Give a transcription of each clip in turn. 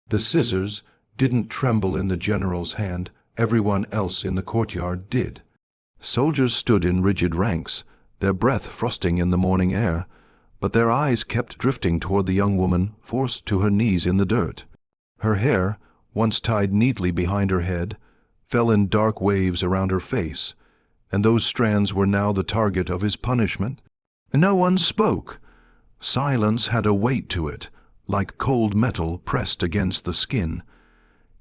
The scissors didn't tremble in the general's hand, everyone else in the courtyard did. Soldiers stood in rigid ranks, their breath frosting in the morning air, but their eyes kept drifting toward the young woman forced to her knees in the dirt. Her hair, once tied neatly behind her head, fell in dark waves around her face, and those strands were now the target of his punishment. No one spoke. Silence had a weight to it, like cold metal pressed against the skin.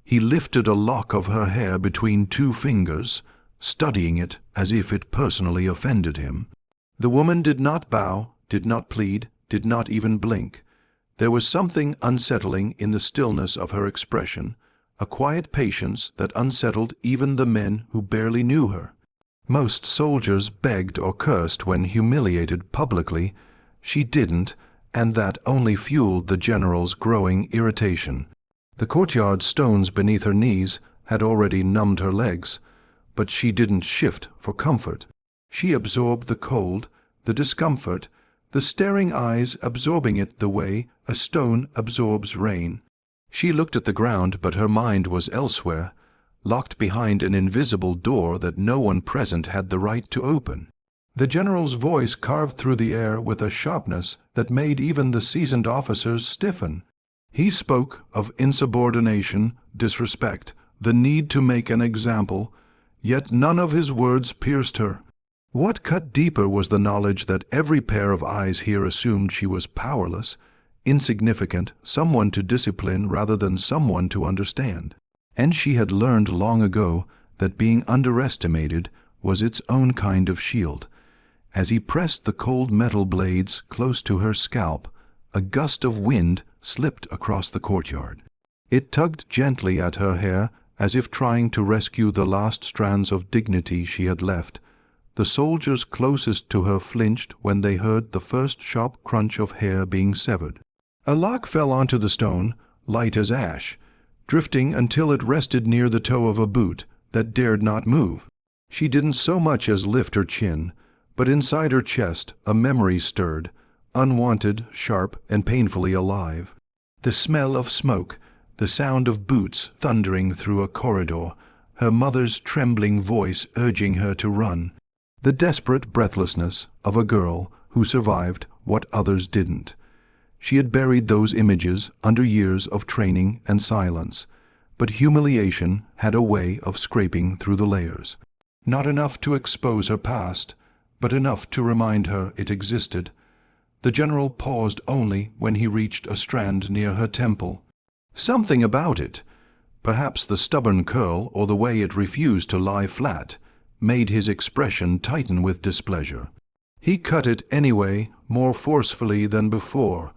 He lifted a lock of her hair between two fingers, studying it as if it personally offended him. The woman did not bow, did not plead, did not even blink. There was something unsettling in the stillness of her expression, a quiet patience that unsettled even the men who barely knew her. Most soldiers begged or cursed when humiliated publicly. She didn't, and that only fueled the general's growing irritation. The courtyard stones beneath her knees had already numbed her legs, but she didn't shift for comfort. She absorbed the cold, the discomfort, the staring eyes absorbing it the way a stone absorbs rain. She looked at the ground, but her mind was elsewhere, locked behind an invisible door that no one present had the right to open. The general's voice carved through the air with a sharpness that made even the seasoned officers stiffen. He spoke of insubordination, disrespect, the need to make an example, yet none of his words pierced her. What cut deeper was the knowledge that every pair of eyes here assumed she was powerless, insignificant, someone to discipline rather than someone to understand. And she had learned long ago that being underestimated was its own kind of shield. As he pressed the cold metal blades close to her scalp, a gust of wind slipped across the courtyard. It tugged gently at her hair as if trying to rescue the last strands of dignity she had left. The soldiers closest to her flinched when they heard the first sharp crunch of hair being severed. A lock fell onto the stone, light as ash, drifting until it rested near the toe of a boot that dared not move. She didn't so much as lift her chin, but inside her chest a memory stirred, unwanted, sharp, and painfully alive. The smell of smoke, the sound of boots thundering through a corridor, her mother's trembling voice urging her to run. The desperate breathlessness of a girl who survived what others didn't. She had buried those images under years of training and silence, but humiliation had a way of scraping through the layers. Not enough to expose her past, but enough to remind her it existed. The general paused only when he reached a strand near her temple. Something about it, perhaps the stubborn curl or the way it refused to lie flat, made his expression tighten with displeasure. He cut it anyway, more forcefully than before.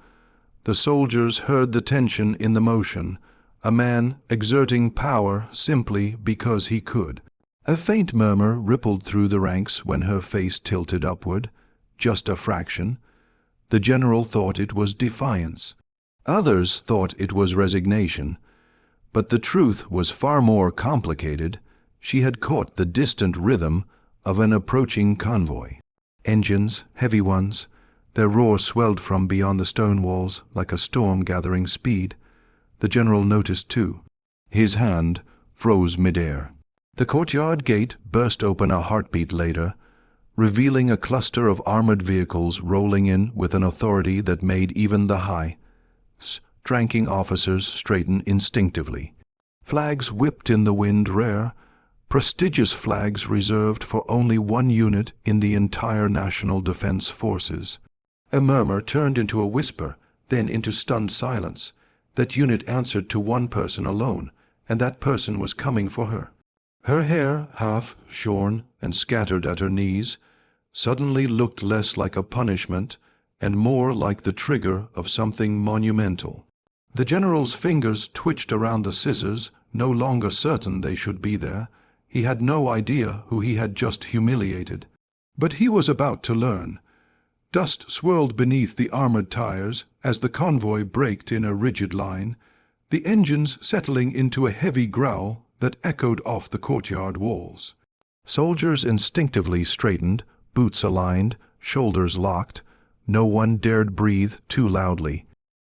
The soldiers heard the tension in the motion, a man exerting power simply because he could. A faint murmur rippled through the ranks when her face tilted upward, just a fraction. The general thought it was defiance. Others thought it was resignation. But the truth was far more complicated. She had caught the distant rhythm of an approaching convoy. Engines, heavy ones, their roar swelled from beyond the stone walls like a storm gathering speed. The general noticed too. His hand froze midair. The courtyard gate burst open a heartbeat later, revealing a cluster of armored vehicles rolling in with an authority that made even the high-ranking officers straighten instinctively. Flags whipped in the wind rare, prestigious flags reserved for only one unit in the entire National Defense Forces. A murmur turned into a whisper, then into stunned silence. That unit answered to one person alone, and that person was coming for her. Her hair, half shorn and scattered at her knees, suddenly looked less like a punishment and more like the trigger of something monumental. The general's fingers twitched around the scissors, no longer certain they should be there. He had no idea who he had just humiliated. But he was about to learn. Dust swirled beneath the armored tires as the convoy braked in a rigid line, the engines settling into a heavy growl that echoed off the courtyard walls. Soldiers instinctively straightened, boots aligned, shoulders locked. No one dared breathe too loudly.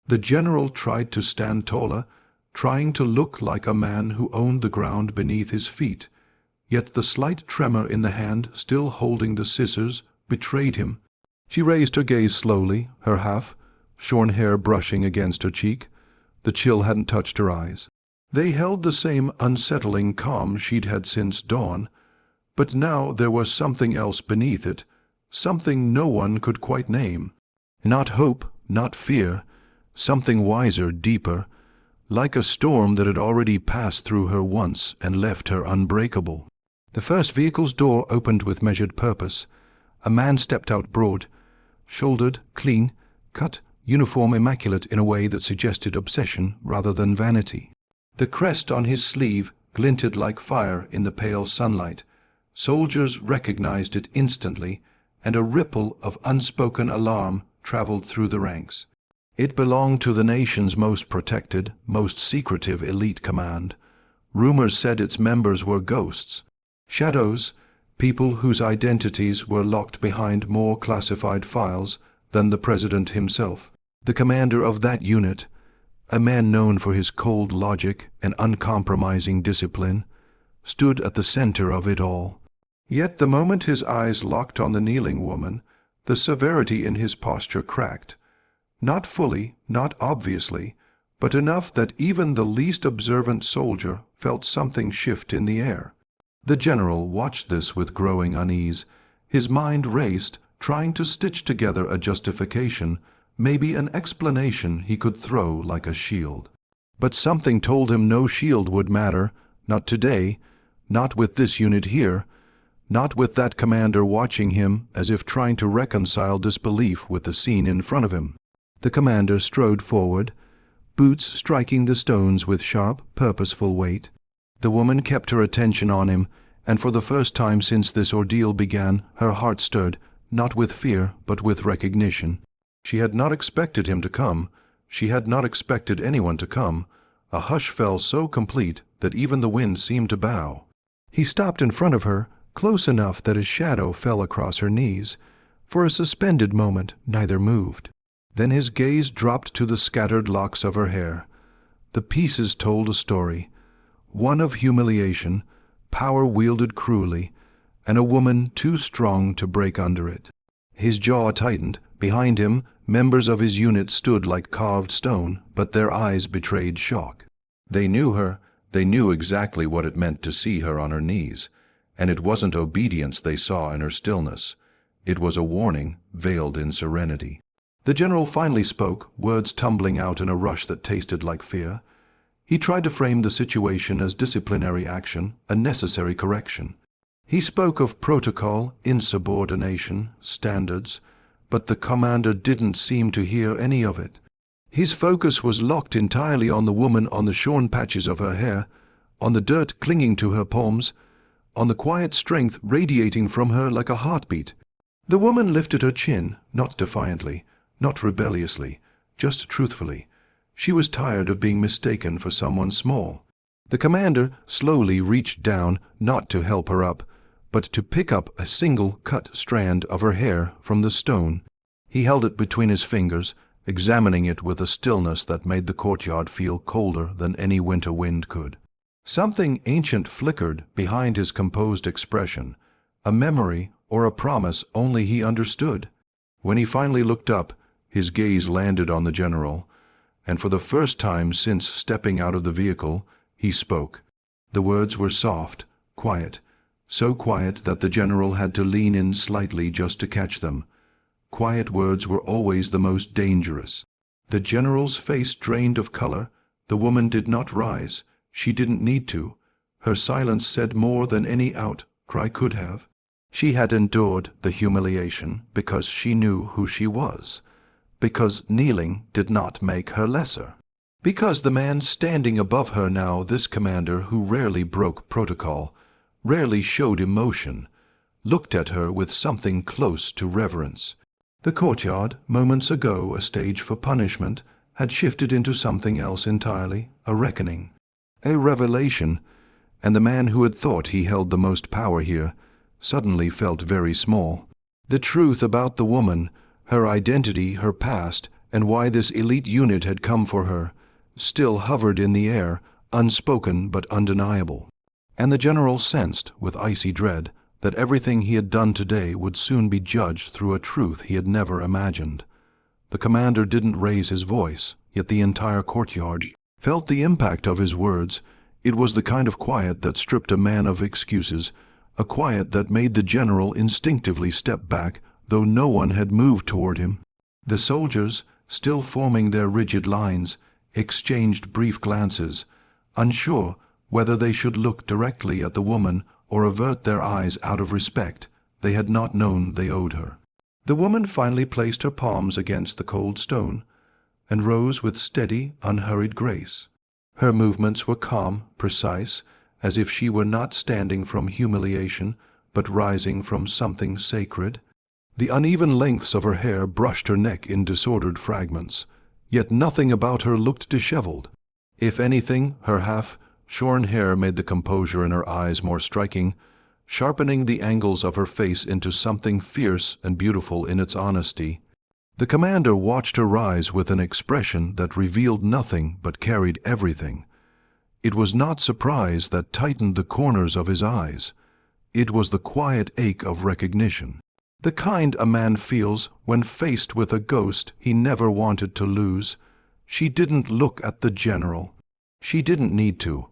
The general tried to stand taller, trying to look like a man who owned the ground beneath his feet, yet the slight tremor in the hand still holding the scissors betrayed him. She raised her gaze slowly, her half-shorn hair brushing against her cheek. The chill hadn't touched her eyes. They held the same unsettling calm she'd had since dawn, but now there was something else beneath it, something no one could quite name. Not hope, not fear, something wiser, deeper, like a storm that had already passed through her once and left her unbreakable. The first vehicle's door opened with measured purpose. A man stepped out broad-shouldered, clean, cut, uniform immaculate in a way that suggested obsession rather than vanity. The crest on his sleeve glinted like fire in the pale sunlight. Soldiers recognized it instantly, and a ripple of unspoken alarm traveled through the ranks. It belonged to the nation's most protected, most secretive elite command. Rumors said its members were ghosts, shadows, people whose identities were locked behind more classified files than the president himself. The commander of that unit, a man known for his cold logic and uncompromising discipline, stood at the center of it all. Yet the moment his eyes locked on the kneeling woman, the severity in his posture cracked. Not fully, not obviously, but enough that even the least observant soldier felt something shift in the air. The general watched this with growing unease. His mind raced, trying to stitch together a justification, maybe an explanation he could throw like a shield. But something told him no shield would matter, not today, not with this unit here, not with that commander watching him as if trying to reconcile disbelief with the scene in front of him. The commander strode forward, boots striking the stones with sharp, purposeful weight. The woman kept her attention on him, and for the first time since this ordeal began, her heart stirred, not with fear, but with recognition. She had not expected him to come. She had not expected anyone to come. A hush fell so complete that even the wind seemed to bow. He stopped in front of her, close enough that his shadow fell across her knees. For a suspended moment, neither moved. Then his gaze dropped to the scattered locks of her hair. The pieces told a story, one of humiliation, power wielded cruelly, and a woman too strong to break under it. His jaw tightened. Behind him, members of his unit stood like carved stone, but their eyes betrayed shock. They knew her. They knew exactly what it meant to see her on her knees, and it wasn't obedience they saw in her stillness. It was a warning veiled in serenity. The general finally spoke, words tumbling out in a rush that tasted like fear. He tried to frame the situation as disciplinary action, a necessary correction. He spoke of protocol, insubordination, standards, but the commander didn't seem to hear any of it. His focus was locked entirely on the woman, on the shorn patches of her hair, on the dirt clinging to her palms, on the quiet strength radiating from her like a heartbeat. The woman lifted her chin, not defiantly, not rebelliously, just truthfully. She was tired of being mistaken for someone small. The commander slowly reached down, not to help her up, but to pick up a single cut strand of her hair from the stone. He held it between his fingers, examining it with a stillness that made the courtyard feel colder than any winter wind could. Something ancient flickered behind his composed expression, a memory or a promise only he understood. When he finally looked up, his gaze landed on the general, and for the first time since stepping out of the vehicle, he spoke. The words were soft, quiet, so quiet that the general had to lean in slightly just to catch them. Quiet words were always the most dangerous. The general's face drained of color. The woman did not rise. She didn't need to. Her silence said more than any outcry could have. She had endured the humiliation because she knew who she was, because kneeling did not make her lesser, because the man standing above her now, this commander who rarely broke protocol, rarely showed emotion, looked at her with something close to reverence. The courtyard, moments ago a stage for punishment, had shifted into something else entirely, a reckoning, a revelation, and the man who had thought he held the most power here suddenly felt very small. The truth about the woman, her identity, her past, and why this elite unit had come for her, still hovered in the air, unspoken but undeniable. And the general sensed, with icy dread, that everything he had done today would soon be judged through a truth he had never imagined. The commander didn't raise his voice, yet the entire courtyard felt the impact of his words. It was the kind of quiet that stripped a man of excuses, a quiet that made the general instinctively step back, though no one had moved toward him. The soldiers, still forming their rigid lines, exchanged brief glances, unsure whether they should look directly at the woman or avert their eyes out of respect they had not known they owed her. The woman finally placed her palms against the cold stone and rose with steady, unhurried grace. Her movements were calm, precise, as if she were not standing from humiliation, but rising from something sacred. The uneven lengths of her hair brushed her neck in disordered fragments, yet nothing about her looked disheveled. If anything, her half-shorn hair made the composure in her eyes more striking, sharpening the angles of her face into something fierce and beautiful in its honesty. The commander watched her rise with an expression that revealed nothing but carried everything. It was not surprise that tightened the corners of his eyes. It was the quiet ache of recognition, the kind a man feels when faced with a ghost he never wanted to lose. She didn't look at the general. She didn't need to.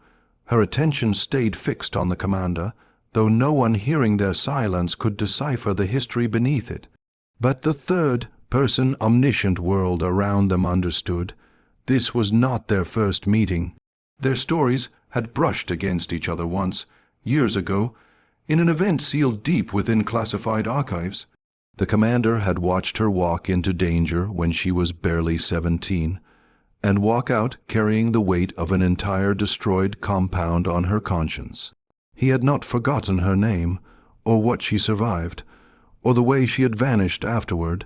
Her attention stayed fixed on the commander, though no one hearing their silence could decipher the history beneath it. But the third-person omniscient world around them understood. This was not their first meeting. Their stories had brushed against each other once, years ago, in an event sealed deep within classified archives. The commander had watched her walk into danger when she was barely 17, and walk out carrying the weight of an entire destroyed compound on her conscience. He had not forgotten her name, or what she survived, or the way she had vanished afterward,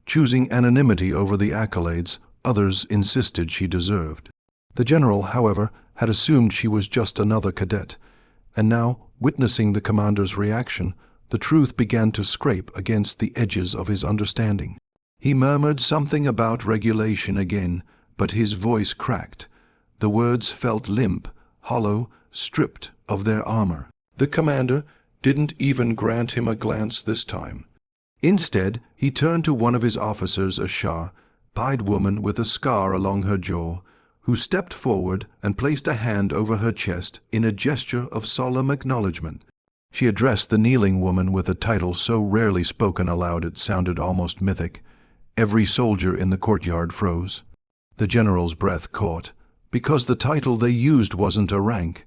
choosing anonymity over the accolades others insisted she deserved. The general, however, had assumed she was just another cadet, and now, witnessing the commander's reaction, the truth began to scrape against the edges of his understanding. He murmured something about regulation again, but his voice cracked. The words felt limp, hollow, stripped of their armor. The commander didn't even grant him a glance this time. Instead, he turned to one of his officers, a sharp-eyed woman with a scar along her jaw, who stepped forward and placed a hand over her chest in a gesture of solemn acknowledgement. She addressed the kneeling woman with a title so rarely spoken aloud it sounded almost mythic. Every soldier in the courtyard froze. The general's breath caught, because the title they used wasn't a rank.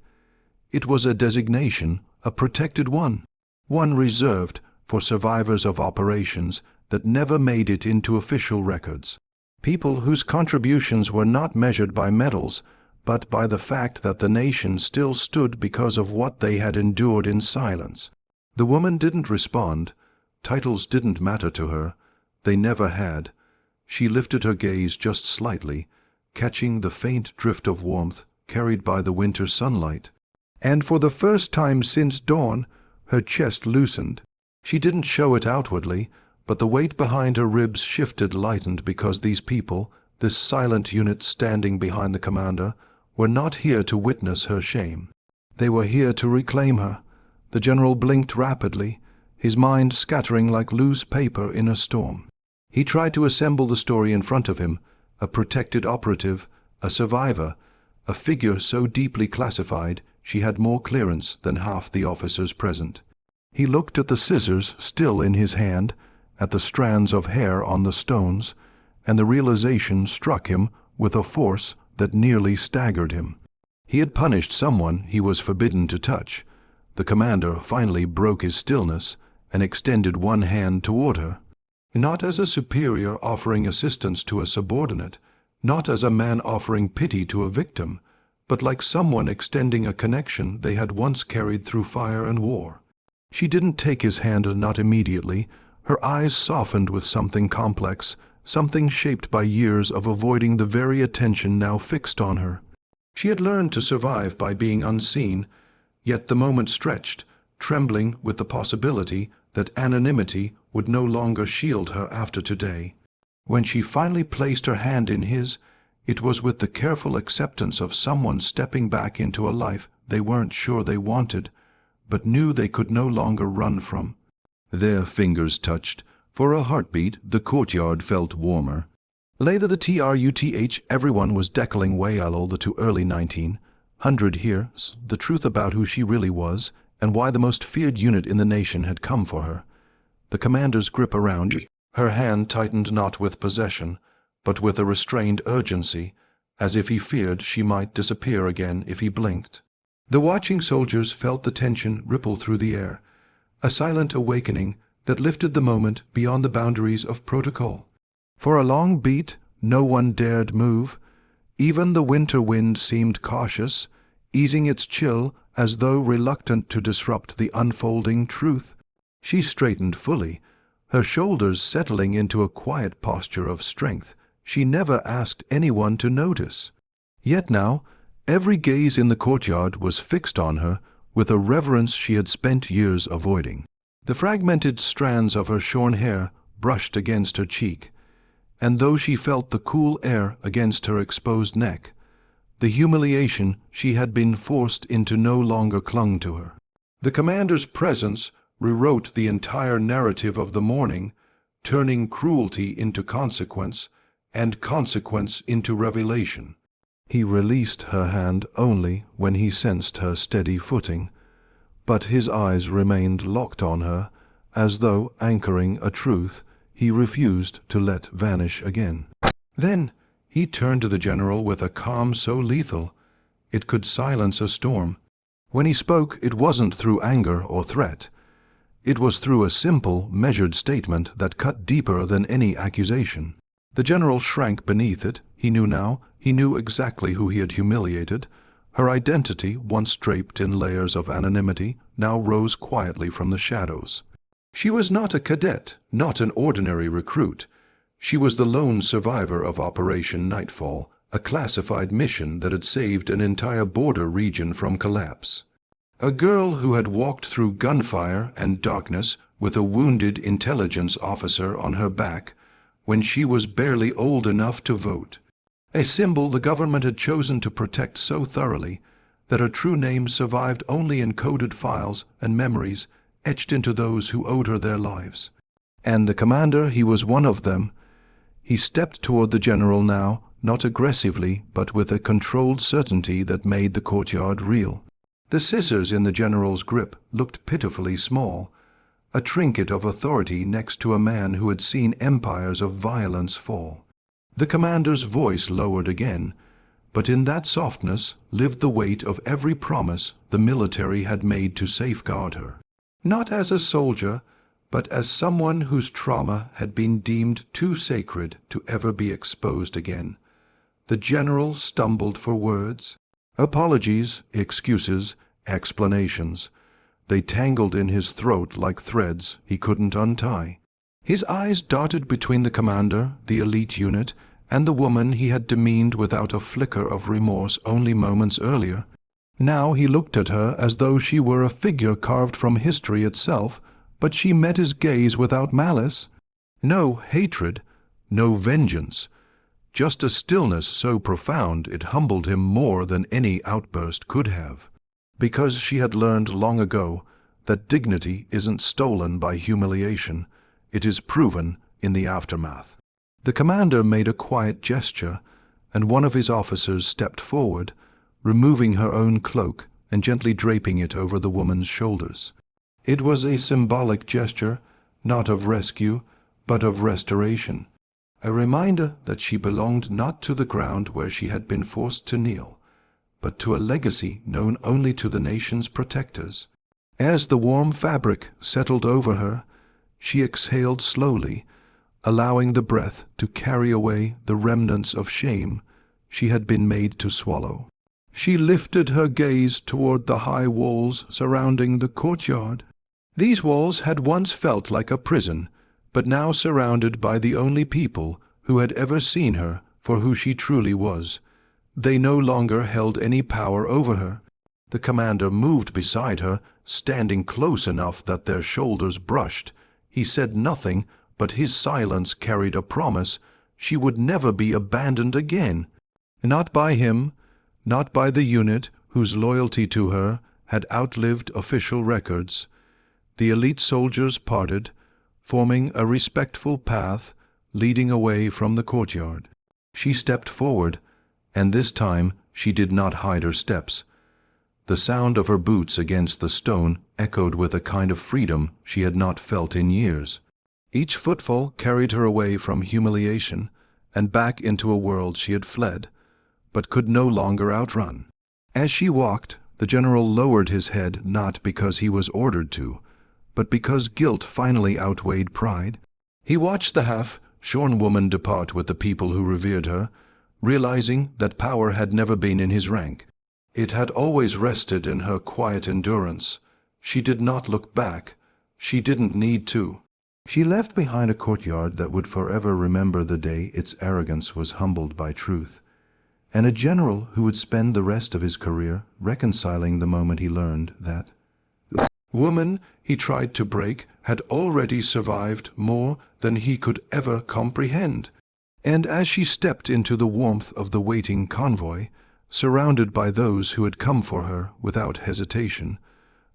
It was a designation, a protected one reserved for survivors of operations that never made it into official records. People whose contributions were not measured by medals, but by the fact that the nation still stood because of what they had endured in silence. The woman didn't respond. Titles didn't matter to her. They never had. She lifted her gaze just slightly, catching the faint drift of warmth carried by the winter sunlight. And for the first time since dawn, her chest loosened. She didn't show it outwardly, but the weight behind her ribs shifted, lightened, because these people, this silent unit standing behind the commander, were not here to witness her shame. They were here to reclaim her. The general blinked rapidly, his mind scattering like loose paper in a storm. He tried to assemble the story in front of him, a protected operative, a survivor, a figure so deeply classified she had more clearance than half the officers present. He looked at the scissors still in his hand, at the strands of hair on the stones, and the realization struck him with a force that nearly staggered him. He had punished someone he was forbidden to touch. The commander finally broke his stillness and extended one hand toward her, not as a superior offering assistance to a subordinate, not as a man offering pity to a victim, but like someone extending a connection they had once carried through fire and war. She didn't take his hand, not immediately. Her eyes softened with something complex, something shaped by years of avoiding the very attention now fixed on her. She had learned to survive by being unseen, yet the moment stretched, trembling with the possibility that anonymity would no longer shield her after today. When she finally placed her hand in his, It was with the careful acceptance of someone stepping back into a life they weren't sure they wanted, but knew they could no longer run from. Their fingers touched. For a heartbeat, the courtyard felt warmer. Later the truth, everyone was declaring Wayalo the too early 1900 here, the truth about who she really was, and why the most feared unit in the nation had come for her. The commander's grip around her hand tightened not with possession, but with a restrained urgency, as if he feared she might disappear again if he blinked. The watching soldiers felt the tension ripple through the air, a silent awakening that lifted the moment beyond the boundaries of protocol. For a long beat, no one dared move. Even the winter wind seemed cautious, easing its chill as though reluctant to disrupt the unfolding truth. She straightened fully, her shoulders settling into a quiet posture of strength she never asked anyone to notice. Yet now, every gaze in the courtyard was fixed on her with a reverence she had spent years avoiding. The fragmented strands of her shorn hair brushed against her cheek, and though she felt the cool air against her exposed neck, the humiliation she had been forced into no longer clung to her. The commander's presence rewrote the entire narrative of the morning, turning cruelty into consequence, and consequence into revelation. He released her hand only when he sensed her steady footing, but his eyes remained locked on her, as though anchoring a truth he refused to let vanish again. Then he turned to the general with a calm so lethal it could silence a storm. When he spoke, it wasn't through anger or threat. It was through a simple, measured statement that cut deeper than any accusation. The general shrank beneath it. He knew now. He knew exactly who he had humiliated. Her identity, once draped in layers of anonymity, now rose quietly from the shadows. She was not a cadet, not an ordinary recruit. She was the lone survivor of Operation Nightfall, a classified mission that had saved an entire border region from collapse. A girl who had walked through gunfire and darkness with a wounded intelligence officer on her back when she was barely old enough to vote. A symbol the government had chosen to protect so thoroughly that her true name survived only in coded files and memories etched into those who owed her their lives. And the commander, he was one of them. He stepped toward the general now, not aggressively, but with a controlled certainty that made the courtyard real. The scissors in the general's grip looked pitifully small, a trinket of authority next to a man who had seen empires of violence fall. The commander's voice lowered again, but in that softness lived the weight of every promise the military had made to safeguard her. Not as a soldier, but as someone whose trauma had been deemed too sacred to ever be exposed again. The general stumbled for words. Apologies, excuses, explanations. They tangled in his throat like threads he couldn't untie. His eyes darted between the commander, the elite unit, and the woman he had demeaned without a flicker of remorse only moments earlier. Now he looked at her as though she were a figure carved from history itself, but she met his gaze without malice. No hatred, no vengeance, just a stillness so profound it humbled him more than any outburst could have. Because she had learned long ago that dignity isn't stolen by humiliation, it is proven in the aftermath. The commander made a quiet gesture, and one of his officers stepped forward, removing her own cloak and gently draping it over the woman's shoulders. It was a symbolic gesture, not of rescue, but of restoration, a reminder that she belonged not to the ground where she had been forced to kneel, but to a legacy known only to the nation's protectors. As the warm fabric settled over her, she exhaled slowly, allowing the breath to carry away the remnants of shame she had been made to swallow. She lifted her gaze toward the high walls surrounding the courtyard. These walls had once felt like a prison, but now surrounded by the only people who had ever seen her for who she truly was. They no longer held any power over her. The commander moved beside her, standing close enough that their shoulders brushed. He said nothing, but his silence carried a promise she would never be abandoned again. Not by him, not by the unit whose loyalty to her had outlived official records. The elite soldiers parted, forming a respectful path leading away from the courtyard. She stepped forward, and this time she did not hide her steps. The sound of her boots against the stone echoed with a kind of freedom she had not felt in years. Each footfall carried her away from humiliation and back into a world she had fled, but could no longer outrun. As she walked, the general lowered his head not because he was ordered to, but because guilt finally outweighed pride. He watched the half-shorn woman depart with the people who revered her, realizing that power had never been in his rank. It had always rested in her quiet endurance. She did not look back. She didn't need to. She left behind a courtyard that would forever remember the day its arrogance was humbled by truth, and a general who would spend the rest of his career reconciling the moment he learned that the woman he tried to break had already survived more than he could ever comprehend. And as she stepped into the warmth of the waiting convoy, surrounded by those who had come for her without hesitation,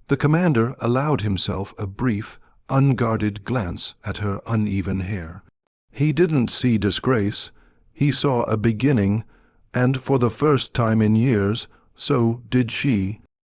the commander allowed himself a brief, unguarded glance at her uneven hair. He didn't see disgrace. He saw a beginning, and for the first time in years, so did she.